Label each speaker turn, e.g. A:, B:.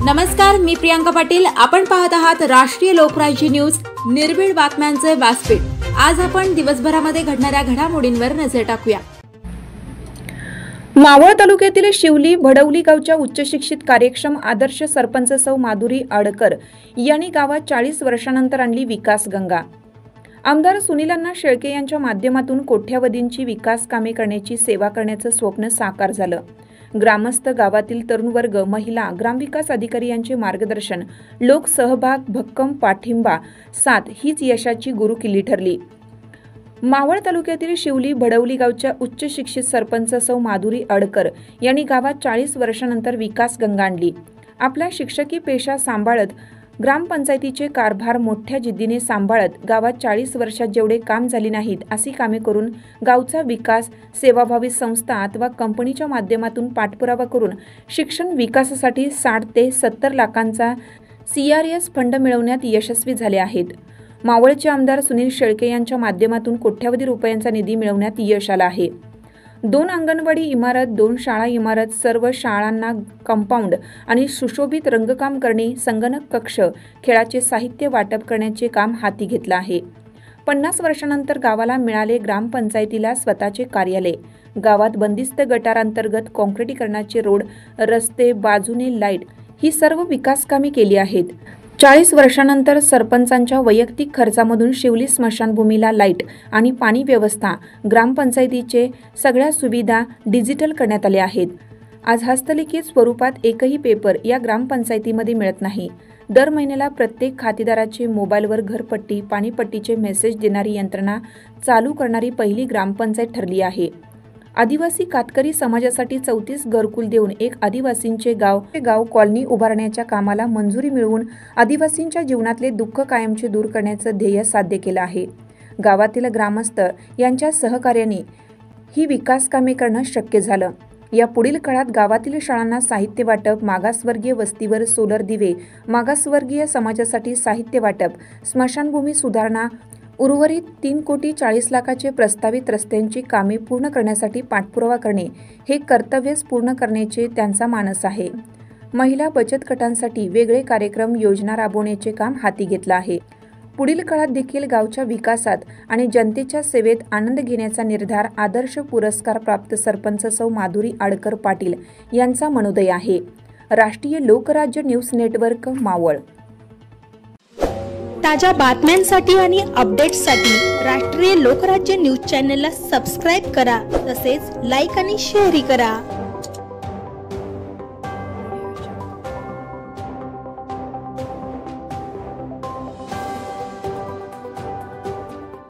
A: नमस्कार, मी प्रियांका पाटील। आपण पाहत आहात राष्ट्रीय लोकराज्य न्यूज, निर्भीड बातम्यांचे व्यासपीठ। आज आपण दिवसभरामध्ये घडणाऱ्या घडामोडींवर नजर टाकूया।
B: मावळ तालुक्यातील शिवली भडवली गावच्या उच्च शिक्षित कार्यक्षम आदर्श सरपंच सौ माधुरी आडकर यांनी गावात 40 वर्षांनंतर आणली विकास गंगा। आमदार सुनील शेळके यांच्या माध्यमातून कोट्यावधींची विकास कामे करण्याची सेवा करण्याचं स्वप्न साकार झालं। ग्रामस्थ, गावातील तरुण वर्ग, महिला, ग्रामविकास अधिकारी यांचे मार्गदर्शन, लोक सहभाग, भक्कम पाठिंबा, साथ हीच यशाची गुरुकिल्ली ठरली। मावळ तालुक्यातील शिवली भडवली गावच्या उच्च शिक्षित सरपंच सौ माधुरी आडकर यांनी गावात 40 वर्षांनंतर विकास गंगा आणली। आपला शिक्षकी पेशा सांभाळत, ग्रामपंचायतीचे कारभार मोठ्या जिद्दीने सांभाळत गावात 40 वर्षात जेवढे काम झाली नाहीत अशी कामे करून गावचा विकास सेवाभावी संस्था अथवा कंपनीच्या माध्यमातून पाठपुरावा करून शिक्षण विकासासाठी 60 ते 70 लाखांचा CRS फंड मिळवण्यात यशस्वी झाले आहेत। मावळचे आमदार सुनील शेळके यांच्या माध्यमातून कोट्यावधी रुपयांचा निधी मिळवण्यात यश आलं आहे। 2 अंगणवाडी इमारत, 2 शाळा इमारत, सर्व शाळांना कंपाऊंड आणि सुशोभित रंगकाम करणे, संगणक कक्ष, खेळाचे साहित्य वाटप करण्याचे काम हाती घेतलं आहे। 50 वर्षांनंतर गावाला मिळाले ग्रामपंचायतीला स्वतःचे कार्यालय। गावात बंदिस्त गटारांतर्गत काँक्रिटीकरणाचे रोड, रस्ते, बाजूने लाईट ही सर्व विकास कामे केली आहेत। 40 वर्षांनंतर सरपंचांच्या वैयक्तिक खर्चामधून शिवली स्मशानभूमीला लाईट आणि पाणी व्यवस्था, ग्रामपंचायतीचे सगळ्या सुविधा डिजिटल करण्यात आल्या आहेत। आज हस्तलिखित स्वरूपात एकही पेपर या ग्रामपंचायतीमध्ये मिळत नाही। दर महिन्याला प्रत्येक खातेदाराचे मोबाईलवर घरपट्टी, पाणीपट्टीचे मेसेज देणारी यंत्रणा चालू करणारी पहिली ग्रामपंचायत ठरली आहे। आदिवासी कातकरी समाजासाठी 34 घरकुल देऊन एक आदिवासींचे गाव कॉलनी उभारण्याच्या कामाला मंजुरी मिळवून आदिवासींच्या जीवनातले दुःख कायमचे दूर करण्याचं ध्येय साध्य केलं आहे। गावातील ग्रामस्थ यांच्या सहकार्याने ही विकास कामे करणं शक्य झालं। या पुढील काळात गावातील शाळांना साहित्य वाटप, मागासवर्गीय वस्तीवर सोलर दिवे, मागासवर्गीय समाजासाठी साहित्य वाटप, स्मशानभूमी सुधारणा, उर्वरित 3,40,00,000चे प्रस्तावित रस्त्यांची कामे पूर्ण करण्यासाठी पाठपुरावा करणे हे कर्तव्यच पूर्ण करण्याचे त्यांचा मानस आहे। महिला बचत गटांसाठी वेगळे कार्यक्रम योजना राबवण्याचे काम हाती घेतलं आहे। पुढील काळात देखील गावच्या विकासात आणि जनतेच्या सेवेत आनंद घेण्याचा निर्धार आदर्श पुरस्कार प्राप्त सरपंच सौ माधुरी आडकर पाटील यांचा मनोदय आहे। राष्ट्रीय लोकराज्य न्यूज नेटवर्क, मावळ।
C: ताज्या बातम्यांसाठी आणि अपडेट्ससाठी राष्ट्रीय लोकराज्य न्यूज चॅनलला सबस्क्राईब करा, तसेच लाईक आणि शेअरही करा।